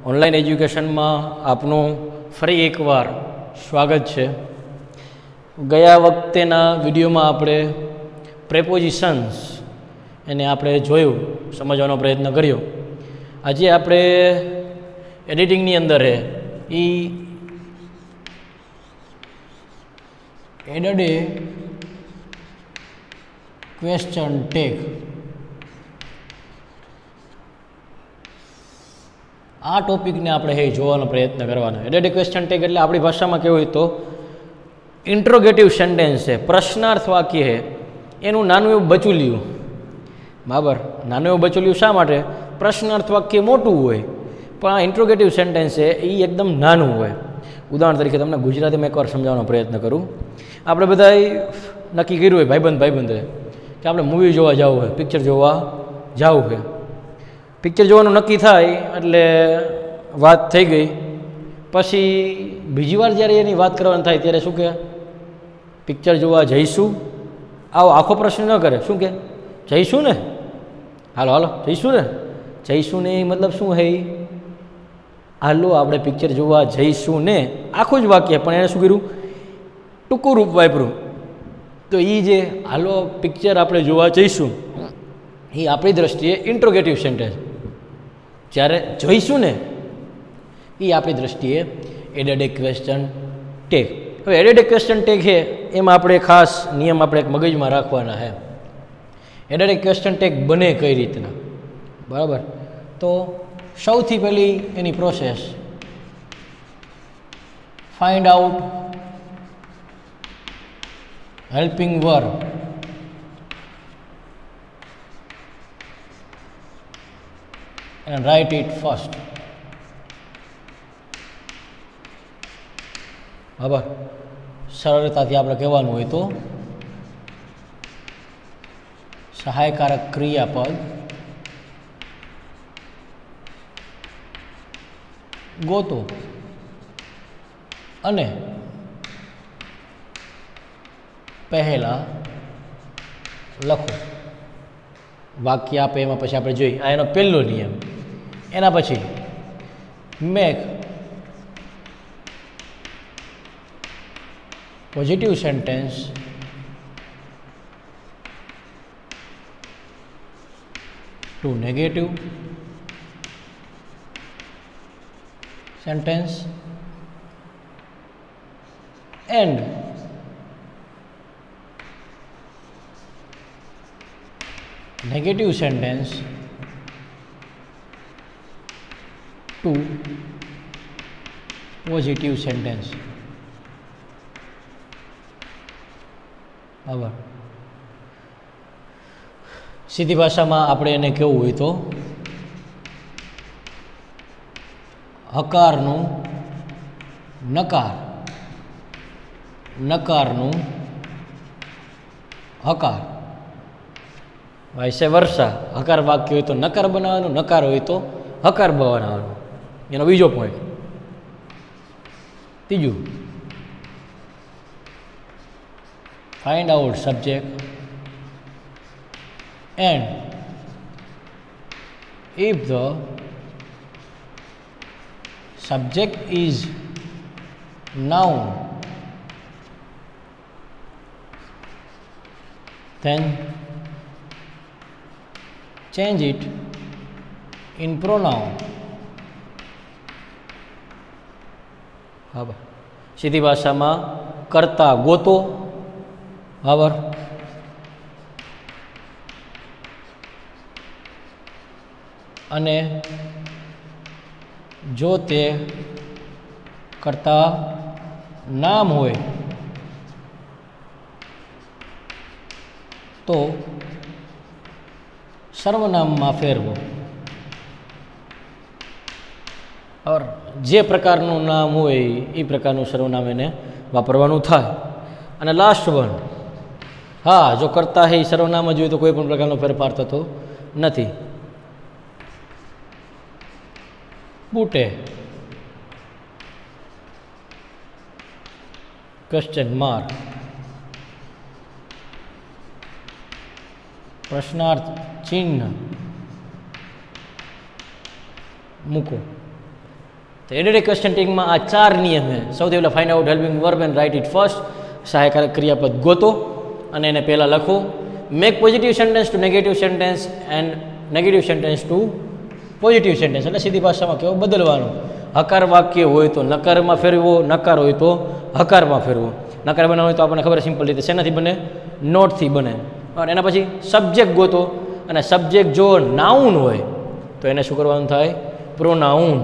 Online એજ્યુકેશનમાં આપનું ફરી એકવાર સ્વાગત છે. ગયા વખતેના વિડીયોમાં આપણે પ્રેપોઝિશન્સ એને આપણે જોયું, સમજવાનો પ્રયત્ન કર્યો. આજે આપણે એડિટિંગની અંદર એડેડ એ ક્વેશ્ચન ટેગ, આ ટોપિકને આપણે જોવાનો પ્રયત્ન કરવાનો. એડેડ ક્વેશ્ચન ટેગ એટલે આપણી ભાષામાં કેવું હોય તો ઇન્ટ્રોગેટિવ સેન્ટેન્સ છે, પ્રશ્નાર્થ વાક્ય છે, એનું નાનું એવું બચુલિયું. બરાબર, નાનું એવું બચુલિયું શા માટે? પ્રશ્નાર્થ વાક્ય મોટું હોય પણ આ ઇન્ટ્રોગેટિવ સેન્ટેન્સ છે એ એકદમ નાનું હોય. ઉદાહરણ તરીકે તમને ગુજરાતીમાં એકવાર સમજાવવાનો પ્રયત્ન કરું. આપણે બધાએ નક્કી કર્યું હોય ભાઈબંધે કે આપણે મૂવી જોવા જવું હોય, પિક્ચર જોવા જવું છે. પિક્ચર જોવાનું નક્કી થાય એટલે વાત થઈ ગઈ. પછી બીજી વાર જ્યારે એની વાત કરવાની થાય ત્યારે શું કહે? પિક્ચર જોવા જઈશું. આવો આખો પ્રશ્ન ન કરે, શું કહે? જઈશું ને, હાલો જઈશું ને. જઈશું ને એ મતલબ શું છે? હાલો આપણે પિક્ચર જોવા જઈશું ને, આખું જ વાક્ય. પણ એને શું કર્યું? ટૂંકું રૂપ વાપર્યું. તો એ જે હાલો પિક્ચર આપણે જોવા જઈશું એ આપણી દ્રષ્ટિએ ઇન્ટ્રોગેટિવ સેન્ટેન્સ. જ્યારે જઈશું ને એ આપણી દ્રષ્ટિએ એડેડ ક્વેશ્ચન ટેગ. હવે એડેડ ક્વેશ્ચન ટેગ છે એમાં આપણે ખાસ નિયમ આપણે એક મગજમાં રાખવાના છે. એડેડ ક્વેશ્ચન ટેગ બને કઈ રીતના? બરાબર, તો સૌથી પહેલી એની process, find out helping verb. And write it first. બરાબર, સરળતાથી આપણે કહેવાનું હોય તો સહાયકારક ક્રિયાપદ ગોતો અને પહેલા લખો. વાક્ય આપે એમાં પછી આપણે જોઈએ. આ એનો પહેલો નિયમ. એના પછી make positive sentence to negative sentence and negative sentence to positive sentence. બરાબર, સીધી ભાષામાં આપણે એને કેવું હોય તો હકારનું નકાર, નકારનું હકાર, વાઇસે વર્ષા. હકાર વાક્ય હોય તો નકાર બનાવવાનું, નકાર હોય તો હકાર બનાવવાનું. એનો બીજો પોઈન્ટ. ત્રીજું, find out subject and if the subject is noun then change it in pronoun. બરાબર, સીધી ભાષામાં કરતા ગોતો. બરાબર, અને જો તે કરતા નામ હોય તો સર્વનામમાં ફેરવો. ઓર જે પ્રકારનું નામ હોય એ પ્રકારનું સર્વનામ એને વાપરવાનું થાય. અને લાસ્ટ વન, હા, જો કરતા હે સર્વનામ જ હોય તો કોઈ પણ પ્રકારનો ફેરફાર થતો નથી. બૂટે ક્વેશ્ચન માર્ક, પ્રશ્નાર્થ ચિહ્ન મૂકો. તો એડિડ ક્વેશ્ચન ટેગમાં આ 4 નિયમ છે. સૌથી પહેલાં find out helping verb and write it first. સહાયકારક ક્રિયાપદ ગોતો અને એને પહેલાં લખો. Make positive sentence to negative sentence and negative sentence to positive sentence. એટલે સીધી ભાષામાં કેવો બદલવાનું. હકાર વાક્ય હોય તો નકારમાં ફેરવો, નકાર હોય તો હકારમાં ફેરવો. નકાર બનાવો હોય તો આપણને ખબર સિમ્પલ રીતે શેનાથી બને? નોટથી બને. એના પછી સબ્જેક્ટ ગોતો અને સબ્જેક્ટ જો નાઉન હોય તો એને શું કરવાનું થાય? પ્રોનાઉન.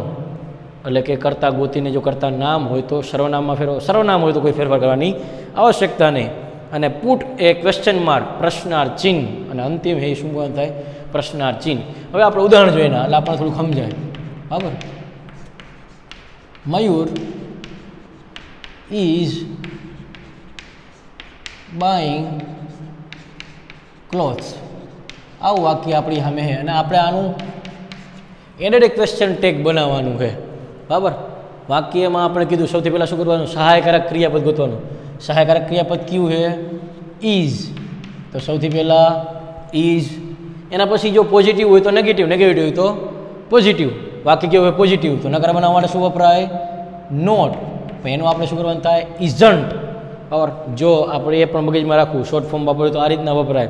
એટલે કે કરતા ગોતીને જો કરતા નામ હોય તો સર્વનામમાં ફેરવો, સર્વનામ હોય તો કોઈ ફેરફાર કરવાની આવશ્યકતા નહીં. અને પુટ એ ક્વેશ્ચન માર્ક પ્રશ્નાર્થ ચિહ્ન અને અંતિમ એ શું કરવાનું થાય? પ્રશ્નાર્થ ચિહ્ન. હવે આપણે ઉદાહરણ જોઈએ એટલે આપણને થોડું સમજાય. બરાબર. મયુર ઇઝ બાઇંગ ક્લોથ્સ. આવું વાક્ય આપણી સામે છે અને આપણે આનું એડેડ ક્વેશ્ચન ટેગ બનાવવાનું છે. બરાબર. વાક્યમાં આપણે કીધું સૌથી પહેલાં શું કરવાનું? સહાયકારક ક્રિયાપદ ગોતવાનું. સહાયકારક ક્રિયાપદ કયું છે? ઇઝ. તો સૌથી પહેલાં ઇઝ. એના પછી જો પોઝિટિવ હોય તો નેગેટિવ, નેગેટિવ હોય તો પોઝિટિવ. વાક્ય કેવું હોય? પોઝિટિવ. તો નકાર બનાવવા માટે શું વપરાય? નોટ. પણ એનું આપણે શું કરવાનું થાય? ઇઝન્ટ. બરાબર. જો આપણે એ પણ મગજમાં રાખવું, શોર્ટ ફોર્મ વાપરીએ તો આ રીતના વપરાય.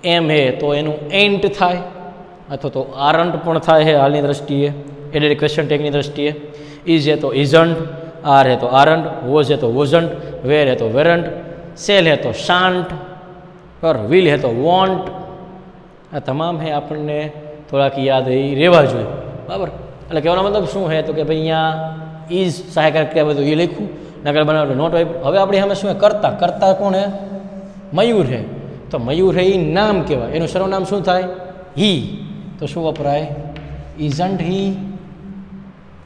એમ હે તો એનું એન્ટ થાય અથવા તો આરન્ટ પણ થાય છે હાલની દ્રષ્ટિએ, એડેડ ક્વેશ્ચન ટેગની દ્રષ્ટિએ. ઇઝ હે તો ઇઝન્ટ, આર હે તો આરન્ટ, વોઝ હે તો વોઝન્ટ, વેર હે તો વેરન્ટ, સેલ હે તો શાન્ટ, બરાબર, વિલ હે તો વોન્ટ. આ તમામ હે આપણને થોડાક યાદ રહેવા જોઈએ. બરાબર. એટલે કહેવાનો મતલબ શું છે તો કે ભાઈ અહીંયા ઇઝ સહાયકારક ક્રિયા બધું એ લખ્યું, નકર બનાવવાનું નોટ હોય. હવે આપણી સામે શું? કરતા. કરતા કોણ હે? મયુર હે. તો મયુર હે એ નામ કહેવાય. એનું સર્વનામ શું થાય? હી. તો શું વપરાય? ઇઝન્ટ હી.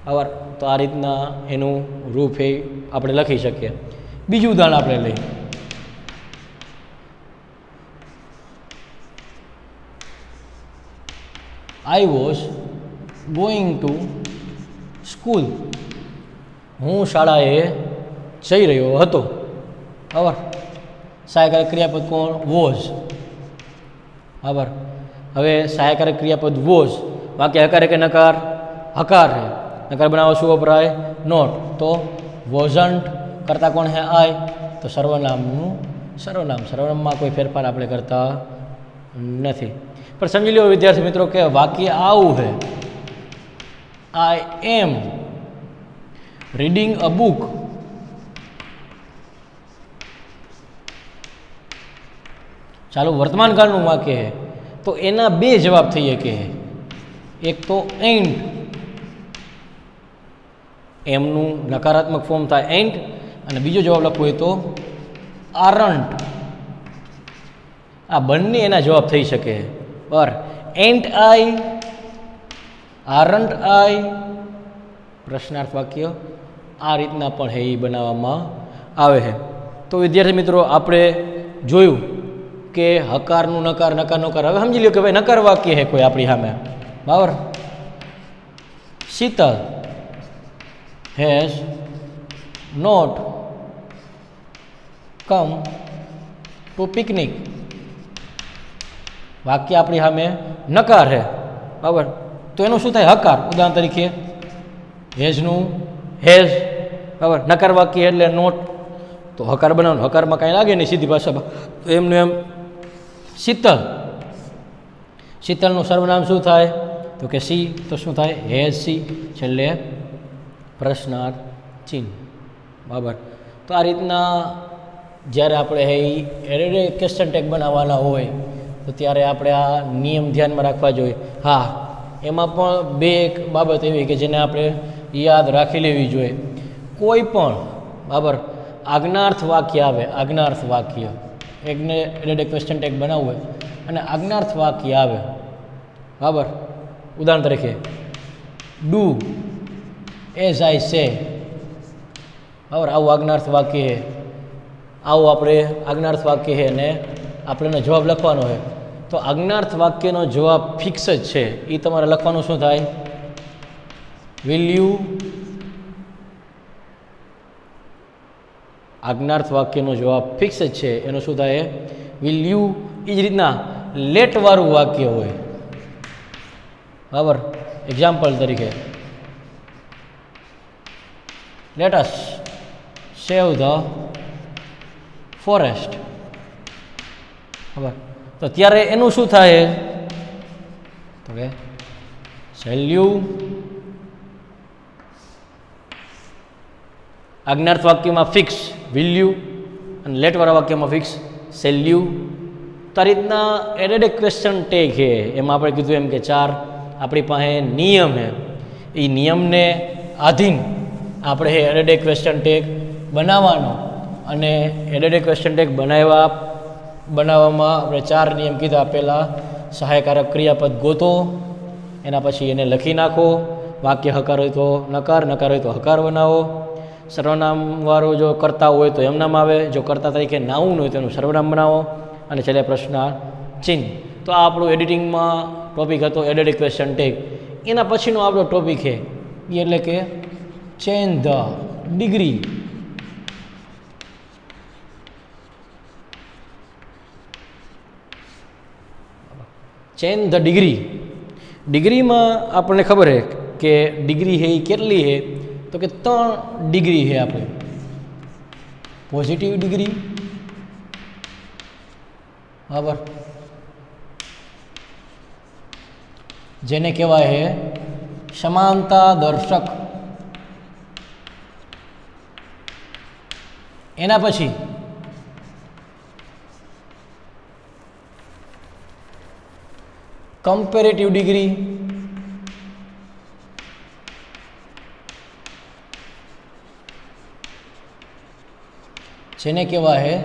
બરાબર. તો આ રીતના એનું રૂપ એ આપણે લખી શકીએ. બીજું ઉદાહરણ આપણે લઈએ. I was going to school. હું શાળાએ જઈ રહ્યો હતો. બરાબર. સહાયકારક ક્રિયાપદ કોણ? વોઝ. બરાબર. હવે સહાયકારક ક્રિયાપદ વોઝ. વાક્ય હકાર કે નકાર? હકાર હે. નકાર બનાવો શું વપરાય? નોટ. તો વોઝન્ટ. કરતા કોણ હે? આઈ. તો સર્વનામનું સર્વનામ. સર્વનામમાં કોઈ ફેરફાર આપણે કરતા નથી. પણ સમજી લો વિદ્યાર્થી મિત્રો કે વાક્ય આવું છે. આઈ એમ રીડિંગ અ બુક. ચાલો વર્તમાન કાળનું વાક્ય છે તો એના બે જવાબ થઈ શકે. એક તો એન્ડ. એમનું નકારાત્મક ફોર્મ થાય એન્ડ અને બીજો જવાબ લખવો હોય તો આરન્ટ. આ બંને એના જવાબ થઈ શકે. પર એન્ટ આઈ, આરન્ટ આઈ, પ્રશ્નાર્થ વાક્ય આ રીતના પણ હે એ બનાવવામાં આવે છે. તો વિદ્યાર્થી મિત્રો આપણે જોયું કે હકારનું નકાર, નકારનું નકાર. હવે સમજી લો કે ભાઈ નકાર વાક્ય છે કોઈ આપણી સામે. બરાબર. Sheetal has not come to picnic. વાક્ય આપણી સામે નકાર છે. બરાબર. તો એનું શું થાય? હકાર. ઉદાહરણ તરીકે હેઝનું હેઝ. બરાબર. નકાર વાક્ય એટલે નોટ. તો હકાર બનાવવાનું. હકારમાં કાંઈ લાગે નહીં સીધી ભાષામાં. તો એમનું એમ શીતલ. શીતલનું સર્વનામ શું થાય? તો કે સી. તો શું થાય? Has C. છેલ્લે પ્રશ્નાર્થ ચિહ્ન. બરાબર. તો આ રીતના જ્યારે આપણે એડેડ ક્વેશ્ચન ટેગ બનાવવાના હોય તો ત્યારે આપણે આ નિયમ ધ્યાનમાં રાખવા જોઈએ. હા, એમાં પણ બે એક બાબત એવી કે જેને આપણે યાદ રાખી લેવી જોઈએ. કોઈ પણ બરાબર આજ્ઞાર્થ વાક્ય આવે, આજ્ઞાર્થ વાક્ય એકને એડેડ ક્વેશ્ચન ટેગ બનાવવું હોય અને આજ્ઞાર્થ વાક્ય આવે. બરાબર. ઉદાહરણ તરીકે ડુ એઝ આઈ સે. બરાબર. આવું આજ્ઞાર્થ વાક્ય છે. આવું આપણે આજ્ઞાર્થ વાક્ય છે અને આપણે એનો જવાબ લખવાનો છે. તો આજ્ઞાર્થ વાક્યનો જવાબ ફિક્સ જ છે. એ તમારે લખવાનું શું થાય? Will you. આજ્ઞાર્થ વાક્યનો જવાબ ફિક્સ જ છે. એનો શું થાય? Will you. એ જ રીતના લેટવાળું વાક્ય હોય. બરાબર. એક્ઝામ્પલ તરીકે let us save the forest. ખબર તો ત્યારે એનું શું થાય તો કે શેલ્યુ આજ્ઞાર્થ વાક્યમાં ફિક્સ વિલ્યુ અને લેટવાળા વાક્યમાં ફિક્સ શેલ્યુ. તો આ રીતના એડેડ ક્વેશ્ચન ટેગ છે એમાં આપણે કીધું એમ કે 4 આપણી પાસે નિયમ છે. એ નિયમને આધીન આપણે એડેડ ક્વેશ્ચન ટેગ બનાવવાનો અને એડેડ ક્વેશ્ચન ટેગ બનાવવામાં આપણે 4 નિયમ કીધા. પહેલાં સહાયકારક ક્રિયાપદ ગોતો, એના પછી એને લખી નાખો, વાક્ય હકાર હોય તો નકાર, નકાર હોય તો હકાર બનાવો, સર્વનામવાળું જો કર્તા હોય તો એમ નામ આવે, જો કર્તા તરીકે નાઉન હોય તો એનું સર્વનામ બનાવો અને છેલ્લે પ્રશ્ન ચિહ્ન. તો આ આપણું એડિટિંગમાં ટોપિક હતો એડેડ ક્વેશ્ચન ટેગ. એના પછીનો આપણો ટોપિક છે એટલે કે change the degree. Change the degree. ડિગ્રીમાં આપણને ખબર છે કે ડિગ્રી છે એ કેટલી છે તો કે 3 ડિગ્રી છે. આપણે પોઝિટિવ ડિગ્રી, બરાબર, જેને કહેવાય છે સમાનતા દર્શક. એના પછી કમ્પેરેટિવ ડિગ્રી, જેને કહેવાય છે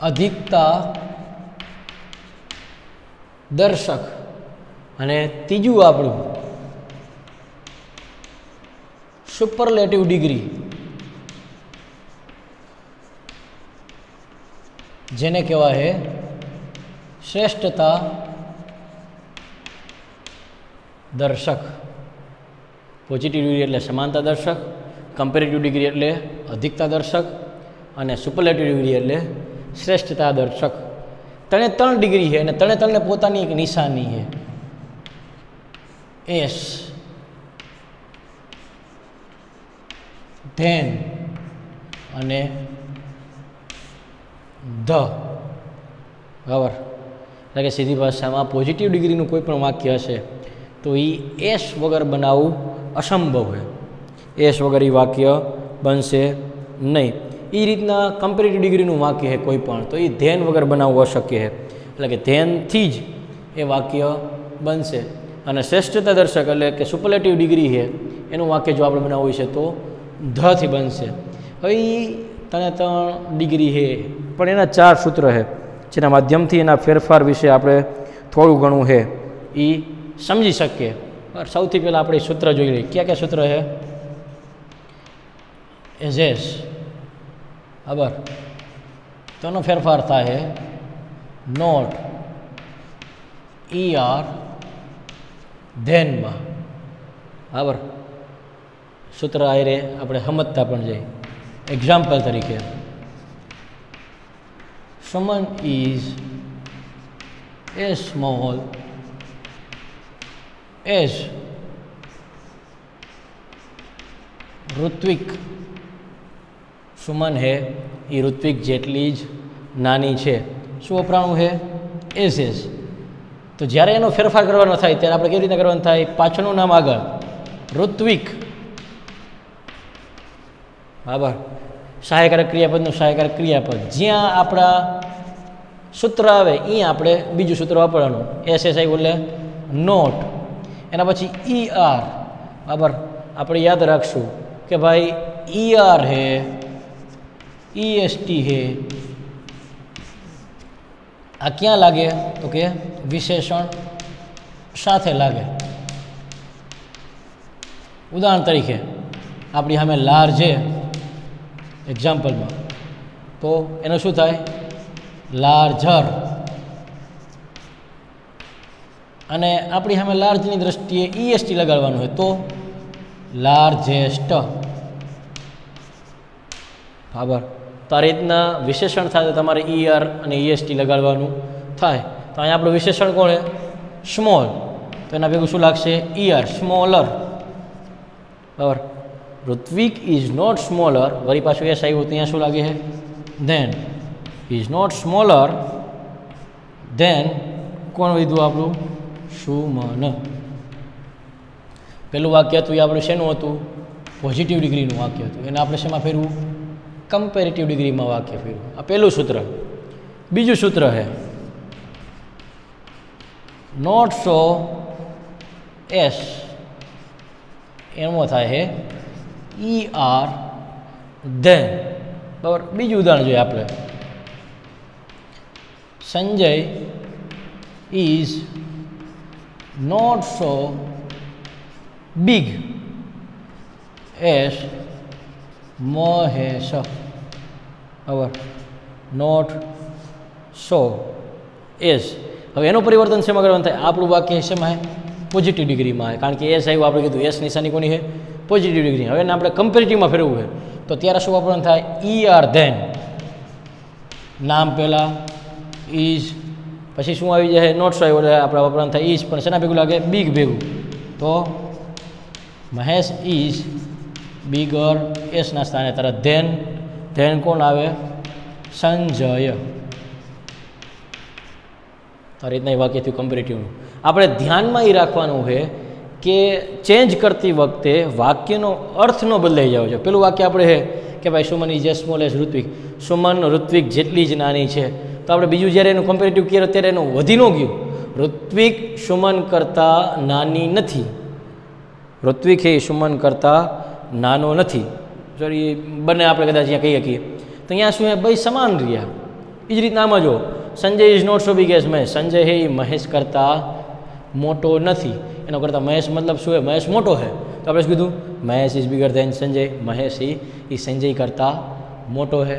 અધિકતા દર્શક. અને ત્રીજું આપણું સુપરલેટિવ ડિગ્રી, જેને કહેવાય છે શ્રેષ્ઠતા દર્શક. પોઝિટિવ ડિગ્રી એટલે સમાનતા દર્શક, કમ્પેરેટિવ ડિગ્રી એટલે અધિકતા દર્શક અને સુપરલેટિવ ડિગ્રી એટલે શ્રેષ્ઠતા દર્શક. 3 ડિગ્રી છે અને 3ને પોતાની એક નિશાની છે. એસ, ધેન અને ધ. બરાબર, એટલે કે સીધી ભાષામાં પોઝિટિવ ડિગ્રીનું કોઈ પણ વાક્ય હશે તો એ એસ વગર બનાવવું અસંભવ છે. એસ વગર એ વાક્ય બનશે નહીં. એ રીતના કમ્પેરેટિવ ડિગ્રીનું વાક્ય છે કોઈ પણ તો એ ધ્યાન વગર બનાવવું અશક્ય છે. એટલે કે ધ્યાનથી જ એ વાક્ય બનશે. અને શ્રેષ્ઠતા દર્શક એટલે કે સુપરલેટિવ ડિગ્રી છે એનું વાક્ય જો આપણે બનાવવું છે તો ધથી બનશે. હવે એ 3 ડિગ્રી છે પણ એના 4 સૂત્ર છે જેના માધ્યમથી એના ફેરફાર વિશે આપણે થોડું ઘણું છે એ સમજી શકીએ. સૌથી પહેલાં આપણે સૂત્ર જોઈ લઈએ. કયા સૂત્ર છે? એઝેસ, બરાબર, તો એનો ફેરફાર થાય નોટ ER ધેનમાં. બરાબર, સૂત્ર આયરે આપણે સમજતા પણ જઈએ. એક્ઝામ્પલ તરીકે someone is as small as Hrithik. Suman હે એ ઋત્વિક જેટલી જ નાની છે. શું વપરાણું છે? એસ. તો જ્યારે એનો ફેરફાર કરવાનો થાય ત્યારે આપણે કેવી રીતે કરવાનું થાય? પાછળનું નામ આગળ ઋત્વિક, બરાબર, સહાયકારક ક્રિયાપદનું સહાયકારક ક્રિયાપદ. જ્યાં આપણા સૂત્ર આવે અહીંયા આપણે બીજું સૂત્ર વાપરવાનું. એસ આવ્યું એટલે નોટ. એના પછી ER, બરાબર, આપણે યાદ રાખશું કે ભાઈ ER હે, EST હે. આ ક્યાં લાગે તો કે વિશેષણ સાથે લાગે. ઉદાહરણ તરીકે આપણી સામે લાર્જ છે એક્ઝામ્પલમાં, તો એનું શું થાય? લાર્જર. અને આપણી સામે લાર્જની દ્રષ્ટિએ EST લગાડવાનું હોય તો લાર્જેસ્ટ. બરાબર, તો આ રીતના વિશેષણ થાય તો તમારે ER અને EST લગાડવાનું થાય. તો અહીંયા આપણું વિશેષણ કોણ છે? સ્મોલ. તો એના ભેગું શું લાગશે? ER, smaller. બરાબર, ઋત્વિક ઇઝ નોટ સ્મોલર, વળી પાછું એસ આવ્યું, ત્યાં શું લાગે છે? Then is not smaller than કોણ લીધું આપણું? સુમન. પેલું વાક્ય હતું એ આપણે શેનું હતું? પોઝિટિવ ડિગ્રીનું વાક્ય હતું. એને આપણે શેમાં ફેરવું? કમ્પેરેટિવ ડિગ્રીમાં વાક્ય ફેરવું. આ પહેલું સૂત્ર. બીજું સૂત્ર છે નોટ સો એસ, એમાં થાય છે ઈ આર ધેન. બરાબર. બીજું ઉદાહરણ જોઈએ આપણે. Sanjay is not so big as Mahesh. બરાબર. Not so as. હવે એનું પરિવર્તન શેમાં કરવાનું થાય? આપણું વાક્ય શેમાં છે? પોઝિટિવ ડિગ્રીમાં છે, કારણ કે એસ આવ્યું. આપણે કીધું એસ નિશાની કોની છે? Positive degree. હવે એને આપણે કમ્પેરેટિવમાં ફેરવવું છે, તો ત્યારે શું વાપરવાનું થાય? ઈ આર ધેન, નામ પહેલાં, ઇઝ, પછી શું આવી જાય? નોટ સો આવ્યું, એટલે આપણે વાપરવાનું થાય ઇઝ, પણ શેના ભેગું લાગે? બિગ ભેગું. તો મહેશ ઇઝ બિગર, એસના સ્થાને તરત ધેન. ધેન કોણ આવે? સંજય. આ રીતના એ વાક્ય થયું કમ્પેરેટિવનું. આપણે ધ્યાનમાં એ રાખવાનું છે કે ચેન્જ કરતી વખતે વાક્યનો અર્થ ન બદલાઈ જાવ છે. પેલું વાક્ય આપણે છે કે ભાઈ Suman is as small as Hrithik, Suman Hrithik જેટલી જ નાની છે. તો આપણે બીજું જ્યારે એનું કમ્પેરેટિવ કરીએ ત્યારે એનું વધી ન ગયું. ઋત્વિક સુમન કરતાં નાની નથી. ઋત્વિક એ સુમન કરતાં નાનો નથી. સોરી, બંને આપણે કદાચ અહીંયા કહીએ શકીએ તો અહીંયા શું છે? ભાઈ સમાન રહ્યા. એ જ રીતના આમાં જો Sanjay is not so big as Mahesh. Sanjay છે એ મહેશ કરતાં મોટો નથી. એનો કરતાં મહેશ મતલબ શું છે? મહેશ મોટો છે. તો આપણે શું કીધું? Mahesh is bigger than Sanjay. Mahesh એ સંજય કરતાં મોટો છે.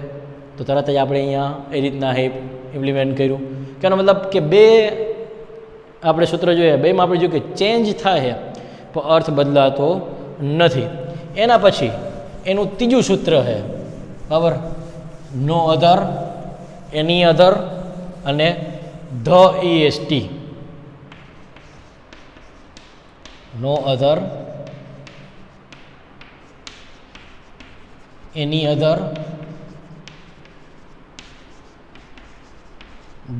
તો તરત જ આપણે અહીંયા એ રીતના હે ઇમ્પ્લિમેન્ટ કર્યું. કે એનો મતલબ કે બે આપણે સૂત્ર જોઈએ, બેમાં આપણે જોયું કે ચેન્જ થાય પણ અર્થ બદલાતો નથી. એના પછી એનું ત્રીજું સૂત્ર છે, બરાબર? નો અધર, એની અધર અને the EST. No other, any other,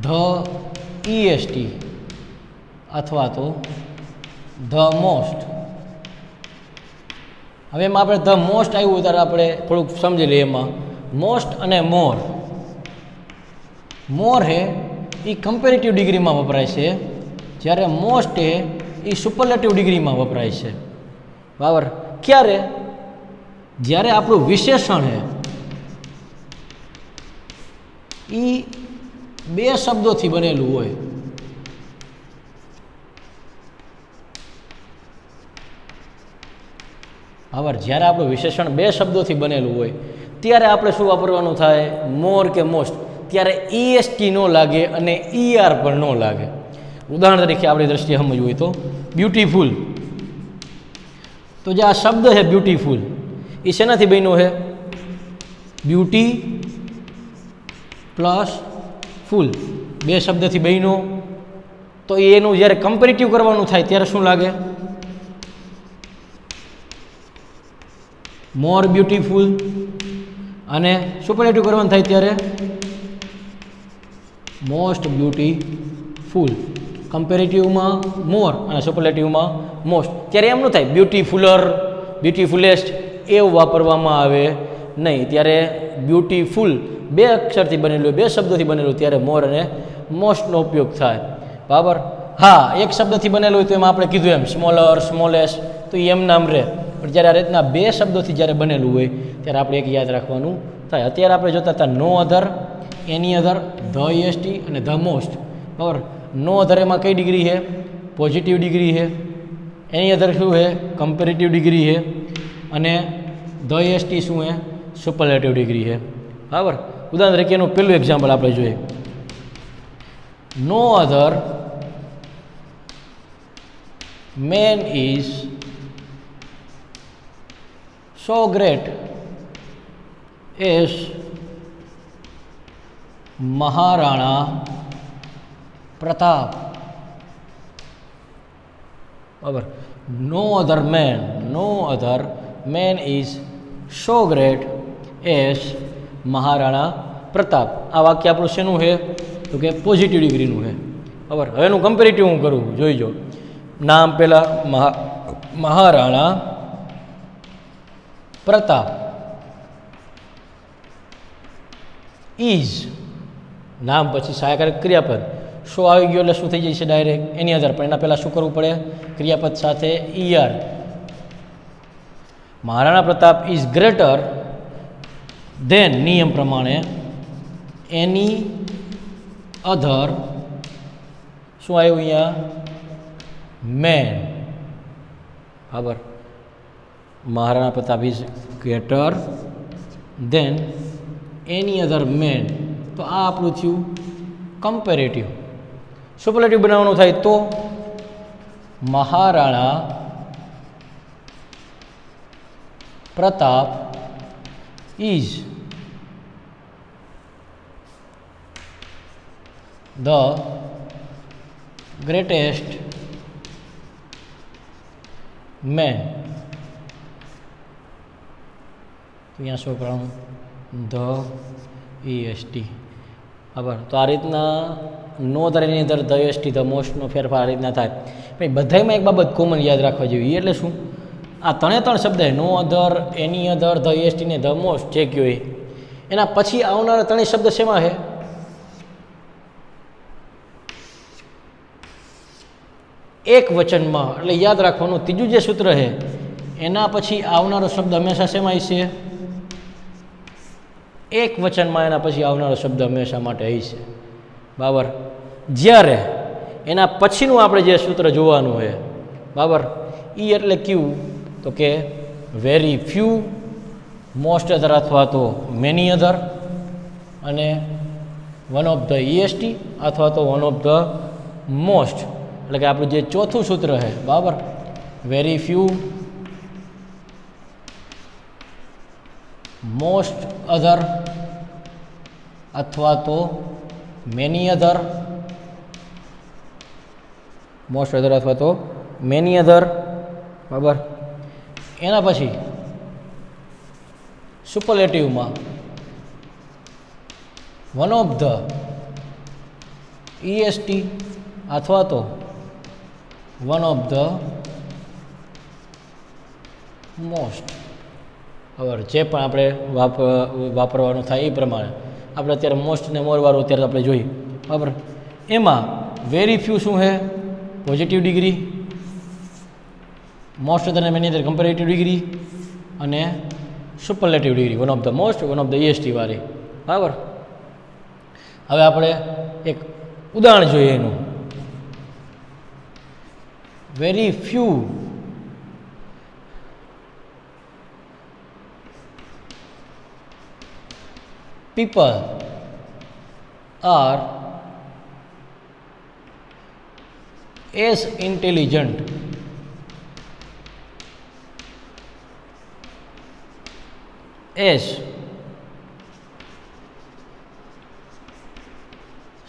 the EST અથવા તો ધ મોસ્ટ. હવે એમાં આપણે ધ મોસ્ટ આવ્યું ત્યારે આપણે થોડુંક સમજી લઈએ. એમાં મોસ્ટ અને મોર. મોર હે એ કમ્પેરેટિવ ડિગ્રીમાં વપરાય છે, જ્યારે મોસ્ટ હે એ સુપરલેટિવ ડિગ્રીમાં વપરાય છે. બરાબર? ક્યારે? જ્યારે આપણું વિશેષણ હે એ બે શબ્દોથી બનેલું હોય. બરાબર? જ્યારે આપણું વિશેષણ બે શબ્દોથી બનેલું હોય ત્યારે આપણે શું વાપરવાનું થાય? મોર કે મોસ્ટ. ત્યારે EST ન લાગે અને ER પણ ન લાગે. ઉદાહરણ તરીકે આપણી દ્રષ્ટિએ સમજવું હોય તો બ્યુટીફુલ. તો જે આ શબ્દ છે બ્યુટીફુલ એ શેનાથી બન્યો છે? બ્યુટી પ્લસ ફૂલ, બે શબ્દથી બન્યો. તો એનું જ્યારે કમ્પેરેટિવ કરવાનું થાય ત્યારે શું લાગે? More beautiful. અને સુપરલેટિવ કરવાનું થાય ત્યારે મોસ્ટ બ્યુટીફુલ. કમ્પેરેટિવમાં મોર અને સુપરલેટિવમાં મોસ્ટ. ત્યારે એમ ન થાય બ્યુટીફુલર, બ્યુટીફુલેસ્ટ એવું વાપરવામાં આવે નહીં. ત્યારે બ્યુટીફુલ બે અક્ષરથી બનેલું, બે શબ્દોથી બનેલું, ત્યારે મોર અને મોસ્ટનો ઉપયોગ થાય. બરાબર? હા, એક શબ્દથી બનેલું હોય તો એમાં આપણે કીધું એમ સ્મોલર, સ્મોલેસ્ટ, તો એમ નામ રહે. પણ જ્યારે આ રીતના બે શબ્દોથી જ્યારે બનેલું હોય ત્યારે આપણે એક યાદ રાખવાનું થાય. અત્યારે આપણે જોતા હતા નો other, any other, the EST અને ધ મોસ્ટ. બરાબર? નો અધર એમાં કઈ ડિગ્રી છે? પોઝિટિવ ડિગ્રી છે. એની અધર શું છે? કમ્પેરેટિવ ડિગ્રી છે. અને ધ EST શું છે? સુપરલેટિવ ડિગ્રી છે. બરાબર? ઉદાહરણ તરીકે એનું પહેલું એક્ઝામ્પલ આપણે જોઈએ. No other man is so great as Maharana Pratap. બરાબર? No other man is so great as Maharana Pratap. આ વાક્ય આપણું શેનું છે? તો કે પોઝિટિવ ડિગ્રીનું છે. બરાબર. હવે એનું કમ્પેરેટિવ હું કરું, જોઈજો. નામ પહેલાં મહારાણા પ્રતાપ ઇઝ, નામ પછી સહાયકારક ક્રિયાપદ, શો આવી ગયો એટલે શું થઈ જાય છે? Direct any other. પણ એના પહેલાં શું કરવું પડે? ક્રિયાપદ સાથે ER. Maharana Pratap is greater than, નિયમ પ્રમાણે, એની અધર, શું આવ્યું અહીંયા? મેન. બરાબર. Maharana Pratap is greater than any other man. તો આ આપણું થયું કમ્પેરેટિવ. સુપરલેટિવ બનાવવાનું થાય તો Maharana Pratap is the greatest man. તો અહીંયા શું કરવાનું? The EST. બરાબર. તો આ રીતના નો દર એની અંદર ધ EST ધ મોસ્ટનો ફેરફાર આ રીતના થાય. ભાઈ બધામાં એક બાબત કોમન યાદ રાખવા જેવી, એટલે શું? આ ત્રણ શબ્દ નો other, any other, the EST ને ધ મોસ્ટ જે કયો એ, એના પછી આવનારા ત્રણેય શબ્દ શેમાં છે? એક વચનમાં. એટલે યાદ રાખવાનું, ત્રીજું જે સૂત્ર છે એના પછી આવનારો શબ્દ હંમેશા શેમાં હશે? એક વચનમાં એના પછી આવનારો શબ્દ હંમેશા માટે હશે. બરાબર. જ્યારે એના પછીનું આપણે જે સૂત્ર જોવાનું છે, બરાબર, એ એટલે ક્યુ? તો કે વેરી ફ્યુ, મોસ્ટ અધર અથવા તો મેની અધર, અને વન ઓફ ધ EST અથવા તો વન ઓફ ધ મોસ્ટ. એટલે કે આપણું જે ચોથું સૂત્ર છે, બરાબર, વેરી ફ્યુ, મોસ્ટ અધર અથવા તો મેની અધર, મોસ્ટ અધર અથવા તો મેની અધર. બરાબર. એના પછી સુપરલેટિવમાં વન ઓફ ધ EST અથવા તો વન ઓફ ધ મોસ્ટ. બરાબર. જે પણ આપણે વાપરવાનું થાય એ પ્રમાણે. આપણે અત્યારે મોસ્ટ ને મોરવાળું અત્યારે આપણે જોઈએ. બરાબર. એમાં વેરી ફ્યુ શું છે? Positive degree. મોસ્ટ અધર અને મેની અધર કમ્પેરેટિવ ડિગ્રી. અને superlative degree one of the most, one of the EST વાળી. બરાબર. હવે આપણે એક ઉદાહરણ જોઈએ એનું. Very few people are as intelligent as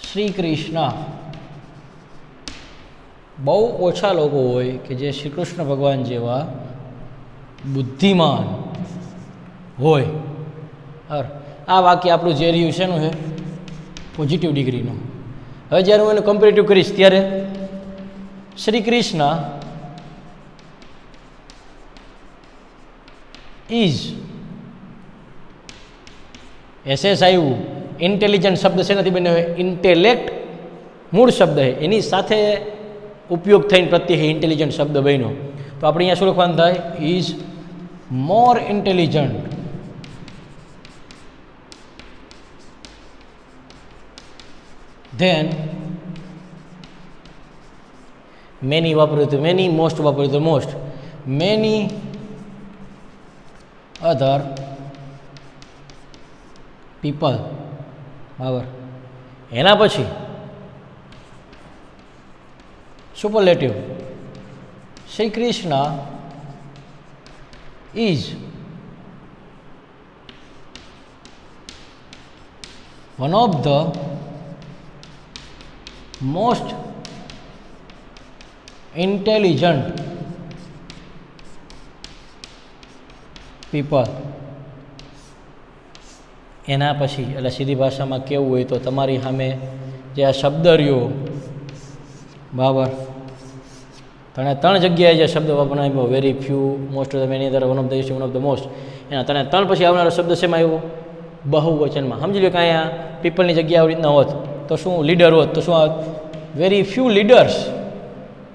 Shri Krishna. બહુ ઓછા લોકો હોય કે જે શ્રી કૃષ્ણ ભગવાન જેવા બુદ્ધિમાન હોય. આ વાક્ય આપણું જે રહ્યું છે એનું છે પોઝિટિવ ડિગ્રીનું. હવે જ્યારે હું એનું કમ્પેરેટિવ કરીશ ત્યારે શ્રી કૃષ્ણ ઇઝ SS આવ્યું. ઇન્ટેલિજન્ટ શબ્દ શેનાથી બન્યો હોય? ઇન્ટેલેક્ટ મૂળ શબ્દ છે, એની સાથે ઉપયોગ થઈને પ્રત્યે ઇન્ટેલિજન્ટ શબ્દ બન્યો. તો આપણે અહીંયા શું લખવાનું થાય? Is more intelligent than many વાપર્યું તો મેની, મોસ્ટ વાપર્યું તો મોસ્ટ, મેની અધર પીપલ. બરાબર. એના પછી superlative Shri Krishna is one of the most intelligent people. એના પછી એટલે સીધી ભાષામાં કેવું હોય તો તમારી સામે જે આ શબ્દ રહ્યો બરાબર, ત્રણ જગ્યાએ જે શબ્દ વપરાયો, very few, most of the, many other, one of the, one of the most, એના ત્રણ પછી આવનારો શબ્દ શેમાં આવ્યો? બહુવચનમાં. સમજી લો કે અહીંયા પીપલની જગ્યાએ આવી રીતના હોત તો શું? લીડર હોત તો શું આવત? Very few leaders.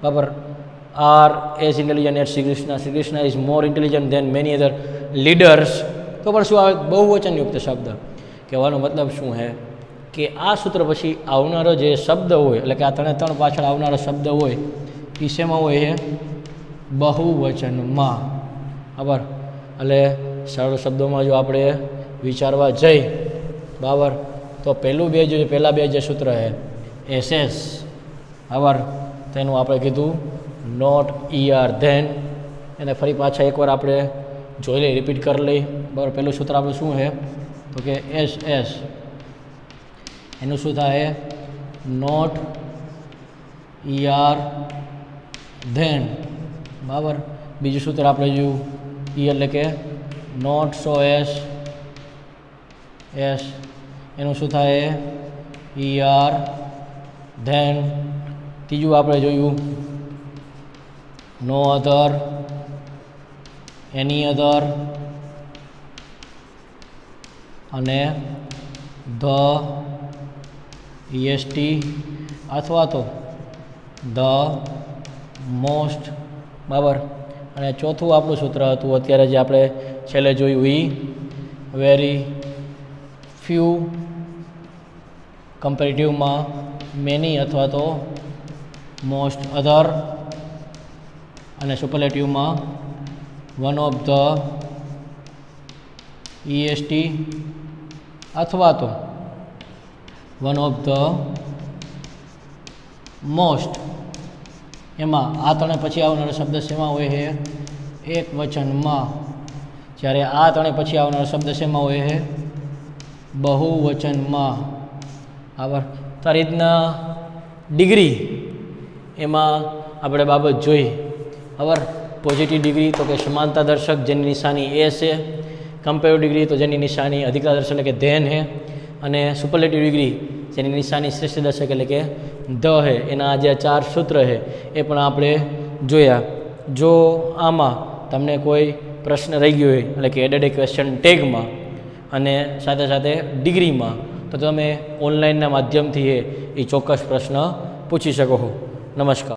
બરાબર. Are as intelligent as Shri Krishna, Shri Krishna is more intelligent than many other leaders, તો પણ શું આવે? બહુવચનયુક્ત શબ્દ. કહેવાનો મતલબ શું છે કે આ સૂત્ર પછી આવનારો જે શબ્દ હોય, એટલે કે આ ત્રણ પાછળ આવનારો શબ્દ હોય એ શેમાં હોય છે? બહુવચનમાં. બરાબર. એટલે સરળ શબ્દોમાં જો આપણે વિચારવા જઈ બરાબર તો પહેલાં બે જે સૂત્ર છે એસએસ બરાબર, તેનું આપણે કીધું નોટ ER ધેન. એને ફરી પાછા એકવાર આપણે જોઈ લઈએ, રિપીટ કરી લઈએ બરાબર. પહેલું સૂત્ર આપણું શું છે તો કે SS, એનું શું થાય? નોટ ER ધેન બરાબર. બીજું સૂત્ર આપણે જોયું E એટલે કે નોટ સો એસ, એનું શું થાય? ER then. ત્રીજું આપણે જોયું નો અધર, એની અધર અને ધ EST અથવા તો ધ મોસ્ટ બરાબર. અને ચોથું આપણું સૂત્ર હતું અત્યારે જે આપણે છેલ્લે જોયું એ વેરી ફ્યુ, કમ્પેરેટિવમાં મેની અથવા તો મોસ્ટ અધર, અને સુપરલેટિવમાં વન ઓફ ધ EST અથવા તો વન ઓફ ધ મોસ્ટ. એમાં આ ત્રણે પછી આવનારો શબ્દ શેમાં હોય છે? એક વચનમાં. જ્યારે આ ત્રણે પછી આવનારો શબ્દ શેમાં હોય છે? બહુવચનમાં. બરાબર. તો આ રીતના ડિગ્રી એમાં આપણે બાબત જોઈ બરાબર. પોઝિટિવ ડિગ્રી તો કે સમાનતા દર્શક જેની નિશાની એ છે, કમ્પેરેટિવ ડિગ્રી તો જેની નિશાની અધિકતા દર્શક એટલે કે ધેન છે, અને સુપરલેટિવ ડિગ્રી જેની નિશાની શ્રેષ્ઠ દર્શક એટલે કે ધ છે. એના જે 4 સૂત્ર છે એ પણ આપણે જોયા. જો આમાં તમને કોઈ પ્રશ્ન રહી ગયો હોય એટલે કે એડેડ ક્વેશ્ચન ટેગમાં અને સાથે સાથે ડિગ્રીમાં, તો તમે ઓનલાઈનના માધ્યમથી એ ચોક્કસ પ્રશ્ન પૂછી શકો છો. નમસ્કાર.